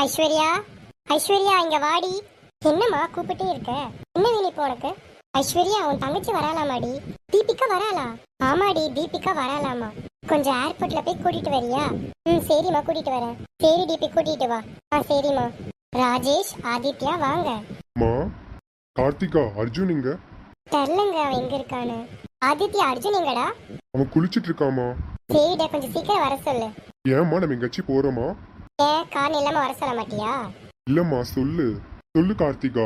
ஐஸ்வர்யா, ஐஸ்வர்யா இங்க வாடி. என்னம்மா கூப்பிட்டே இருக்க? என்ன வேணும் இப்போ உனக்கு? ஐஸ்வர்யா, உன் தங்கச்சி வராலாமாடி? தீபிகா வராளா? ஆமாடி, தீபிகா வராலாமா. கொஞ்சம் ஏர்போர்ட்ல போய் கூட்டிட்டு வரியா? சரிம்மா, கூட்டிட்டு வரேன். சரி தீபி, கூட்டிட்டு வா. சரிம்மா. ராஜேஷ், ஆதித்யா வாங்க. மா, கார்த்திகா, அர்ஜுன் இங்க? தெரிலங்க அவன் எங்க இருக்கான்னு. ஆதித்யா, அர்ஜுன் எங்கடா? அவன் குளிச்சிட்டு இருக்காமா. சரிடா, கொஞ்சம் சீக்கிரம் வர சொல்லு. ஏம்மா, நம்ம எங்கேயாச்சும் போறோமா? ஏன் காரணம் இல்லாம வர சொல்ல மாட்டியா? இல்லம்மா, சொல்லு சொல்லு கார்த்திகா.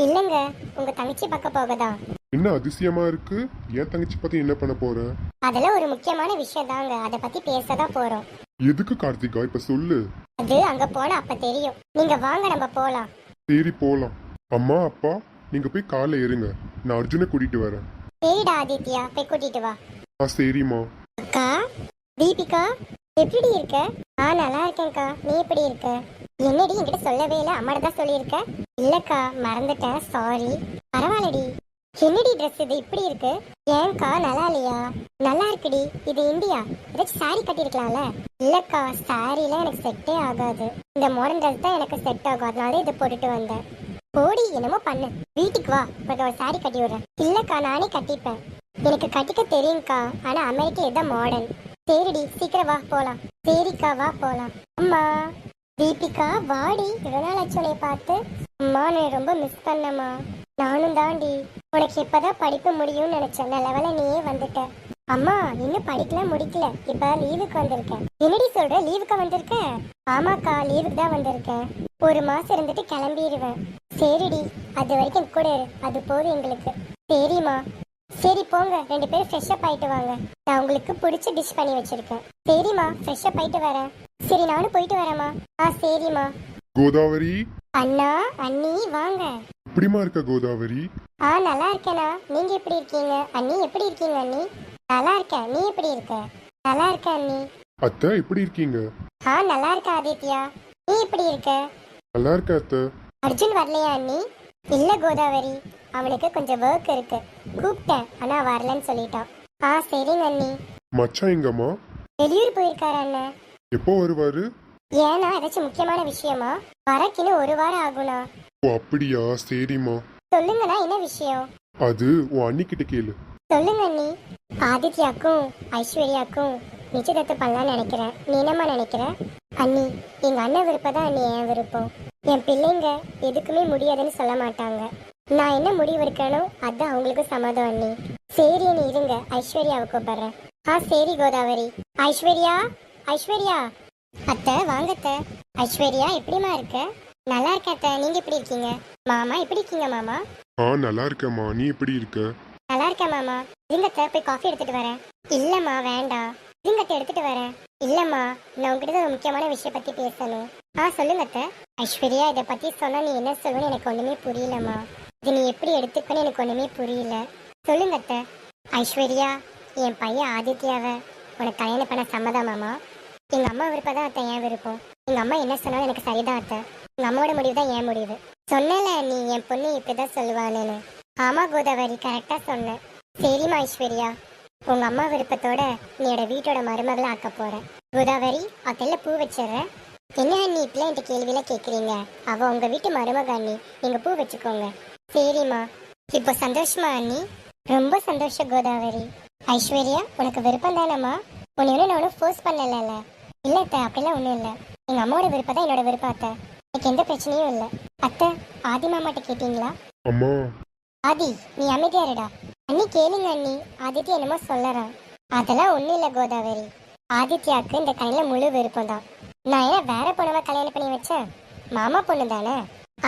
இல்லங்க, உங்க தங்கச்சி பக்கம் போகதான். என்ன அதிசயமா இருக்கு? என் தங்கச்சி பத்தி என்ன பண்ண போற? அதெல்லாம் ஒரு முக்கியமான விஷயம் தாங்க, அதை பத்தி பேசதான் போறோம். எதுக்கு கார்த்திகா, இப்ப சொல்லு. அது அங்க போனா அப்ப தெரியும். நீங்க வாங்க, நம்ம போலாம். சரி, போலாம். அம்மா, அப்பா, நீங்க போய் கார்ல ஏறுங்க, நான் அர்ஜுனை கூட்டிட்டு வரேன். சரிடா ஆதித்யா, போய் கூட்டிட்டு வா. சரிம்மா. அக்கா, தீபிகா எப்படி இருக்க? நல்லா இருக்கேன்க்கா, நீ எப்படி இருக்க? என்னடி என்கிட்ட சொல்லவே இல்லை, அம்மாட்ட தான் சொல்லியிருக்க. இல்லக்கா, மறந்துட்டேன், சாரி. பரவாயில்லடி. என்னடி ட்ரெஸ் இது இப்படி இருக்கு? ஏன்க்கா, நல்லா இல்லையா? நல்லா இருக்குடி, இது இந்தியா. ஏதாச்சும் சாரி கட்டியிருக்கலாம்ல. இல்லக்கா, சாரிலாம் எனக்கு செட்டே ஆகாது. இந்த மாடர்ன் ட்ரெஸ் தான் எனக்கு செட் ஆகும், அதனால இதை போட்டுட்டு வந்தேன். போடி, என்னமோ பண்ணு. வீட்டுக்கு வா, உனக்கு ஒரு சாரி கட்டி விடுறேன். இல்லக்கா, நானே கட்டிப்பேன். எனக்கு கட்டிக்க தெரியும்க்கா, ஆனா அமெரிக்கா இதுதான் மாடர்ன். சரிடி, சீக்கிரம் வா போலாம். சரிக்கா, வா போலாம். அம்மா, தீபிகா வாடி, இவ்வளவு நாள் ஆச்சு பார்த்து. அம்மா, நான் ரொம்ப மிஸ் பண்ணம்மா. நானும் தாண்டி. உனக்கு இப்பதான் படிப்பு முடியும்னு நினைச்சேன், நல்ல வேளை நீயே வந்துட்ட. அம்மா, இன்னும் படிக்கலாம் முடிக்கல, இப்ப லீவுக்கு வந்திருக்கேன். என்னடி சொல்ற, லீவுக்கு வந்திருக்க? ஆமாக்கா, லீவுக்கு தான் வந்திருக்கேன். ஒரு மாசம் இருந்துட்டு கிளம்பிடுவேன். சரிடி, அது வரைக்கும் கூட இரு, அது போதும் எங்களுக்கு. சரிம்மா. சரி போங்க, 2 பேரும் ஃப்ரெஷ் அப் ஆயிட்டு வாங்க. நான் உங்களுக்கு பிடிச்ச டிஷ் பண்ணி வச்சிருக்கேன். சரிம்மா, ஃப்ரெஷ் அப் ஆயிட்டு வரேன். சரி, நானும் போயிட்டு வரேம்மா. சரிம்மா. கோதாவரி. அண்ணா, அண்ணி வாங்க. எப்படிமா இருக்க கோதாவரி? நல்லா இருக்கேனா, நீங்க எப்படி இருக்கீங்க? அண்ணி எப்படி இருக்கீங்க அண்ணி? நல்லா இருக்கேன், நீ எப்படி இருக்க? நல்லா இருக்க அண்ணி. அத்தை, எப்படி இருக்கீங்க? நல்லா இருக்க ஆதித்யா, நீ எப்படி இருக்க? நல்லா இருக்க அத்தை. அர்ஜுன் வரலையா அண்ணி? இல்ல கோதாவரி, அவனுக்கு கொஞ்சம் ஒர்க் இருக்கு, கூப்பிட்டேன் ஆனா வரலன்னு சொல்லிட்டான். சரிங்க அண்ணி. மச்சான் எங்கம்மா? வெளியூர் போயிருக்காரு அண்ணன். எப்போ வருவாரு? ஏன்னா ஏதாச்சும் முக்கியமான விஷயமா? வரக்கின்னு 1 வாரம் ஆகுனா. ஓ, அப்படியா? சரிம்மா. சொல்லுங்கண்ணா, என்ன விஷயம்? அது உன் அண்ணிக்கிட்ட கேளு. சொல்லுங்க அண்ணி. ஆதித்யாக்கும் ஐஸ்வர்யாக்கும் நிச்சயதார்த்தம் பண்ணலாம்னு நினைக்கிறேன். நீ என்னம்மா நினைக்கிற? அண்ணி, எங்க அண்ணன் விருப்பம் தான் அண்ணி என் விருப்பம். என் பிள்ளைங்க எதுக்குமே முடியாதுன்னு சொல்ல மாட்டாங்க. நான் என்ன முடிவு எடுக்கணும் அதான் அவங்களுக்கு சம்மதம் அண்ணி. சரி அண்ணி, இருங்க, ஐஸ்வர்யாவை கூப்பிடுறேன். சரி கோதாவரி. ஐஸ்வர்யா, ஐஸ்வர்யா. அத்தை வாங்க அத்தை. ஐஸ்வர்யா, எப்படிமா இருக்க? நல்லா இருக்க அத்தை, நீங்க எப்படி இருக்கீங்க? மாமா, எப்படி இருக்கீங்க மாமா? நல்லா இருக்கேம்மா, நீ எப்படி இருக்க? நல்லா இருக்கேன் மாமா. இருங்க அத்தை, போய் காஃபி எடுத்துட்டு வரேன். இல்லம்மா, வேண்டாம். இருங்க அத்தை, எடுத்துட்டு வரேன். இல்லம்மா, நான் உங்ககிட்ட ஒரு முக்கியமான விஷயம் பத்தி பேசணும். சொல்லுங்க அத்தை. ஐஸ்வர்யா, இதை பத்தி சொன்னா நீ என்ன சொல்லுன்னு எனக்கு ஒண்ணுமே புரியலம்மா. இது நீ எப்படி எடுத்துக்கன்னு எனக்கு ஒண்ணுமே புரியல. சொல்லுங்க அத்தை. ஐஸ்வர்யா, என் பையன் ஆதித்யாவை உனக்கு கல்யாணம் பண்ண சம்மதமாமா? எங்க அம்மா விருப்பம் தான் அத்தை என் விருப்பம். எங்க அம்மா என்ன சொன்னாலும் எனக்கு சரிதான் அத்தை. எங்க அம்மாவோட முடிவு தான் என் முடிவு. சொன்னல நீ என் பொண்ணு இப்படிதான் சொல்லுவானேன்னு. ஆமா கோதாவரி, கரெக்டா சொன்னேன். சரிம்மா ஐஸ்வர்யா, உங்க அம்மா விருப்பத்தோட நீயோட வீட்டோட மருமகளை ஆக்க போறேன். கோதாவரி, அக்கல்ல பூ வச்சிடுறேன். என்ன அண்ணி இப்பெல்லாம் என்கிட்ட கேள்வியில கேக்குறீங்க? அவ உங்க வீட்டு மருமக அண்ணி, நீங்க பூ வச்சுக்கோங்க. சரிம்மா. இப்போ சந்தோஷமா அண்ணி? ரொம்ப சந்தோஷம் கோதாவரி. ஐஸ்வர்யா, உனக்கு விருப்பம் தானம்மா? உன்னை நான் ஒன்றும் ஃபோர்ஸ் பண்ணல. இல்ல அத்தை, அப்படிலாம் ஒன்றும் இல்லை. எங்க அம்மாவோட விருப்பம் தான் என்னோட விருப்பம் அத்தை. எனக்கு எந்த பிரச்சனையும் இல்லை. அத்தை, ஆதி மாமாட்ட கேட்டீங்களா? அம்மா. ஆதி, நீ அமைதியா இருடா. அண்ணி கேளுங்க அண்ணி, ஆதித்யா என்னமோ சொல்லறான். அதெல்லாம் ஒண்ணும் இல்ல கோதாவரி. ஆதித்யாவுக்கு இந்த கல்யாண முழு விருப்பம் தான். நான் ஏன் வேற பொண்ணவ கல்யாணம் பண்ணி வச்சேன்? மாமா பொண்ணு தானே,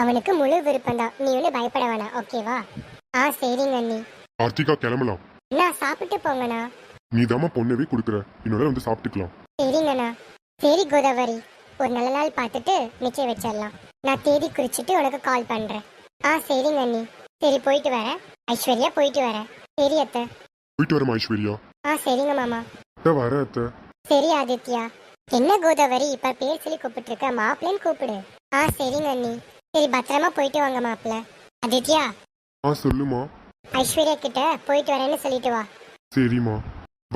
அவனுக்கு முழு விருப்பம் தான். நீ ஒன்னும் பயப்பட வேணாம், ஓகேவா? சரிங்க அண்ணி. கார்த்திகா, கிளம்பலாம். நான் சாப்பிட்டு போங்கண்ணா. நீ தாமா பொண்ணவே கொடுக்குற, இன்னொரு வந்து சாப்பிட்டுக்கலாம். சரிங்கண்ணா. சரி கோதாவரி, ஒரு நல்ல நாள் பார்த்துட்டு நிச்சயம் வச்சிடலாம். நான் தேதி குறிச்சிட்டு உனக்கு கால் பண்றேன். சரிங்க அண்ணி. சரி, போயிட்டு வரேன் ஐஸ்வர்யா, போயிட்டு வரேன். சரி அத்தை. போயிட்டு வரமா ஐஸ்வர்யா? சரிங்க மாமா. வர அத்தை. சரி ஆதித்யா. என்ன கோதாவரி இப்ப பேர் சொல்லி கூப்பிட்டு இருக்க? மாப்பிள்ளைன்னு கூப்பிடு. சரிங்க அண்ணி. சரி, பத்திரமா போயிட்டு வாங்க மாப்பிள்ள. ஆதித்யா. சொல்லுமா. ஐஸ்வர்யா கிட்ட போயிட்டு வரேன்னு சொல்லிட்டு வா. சரிம்மா,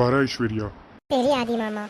வர ஐஸ்வர்யா. சரி ஆதி மாமா.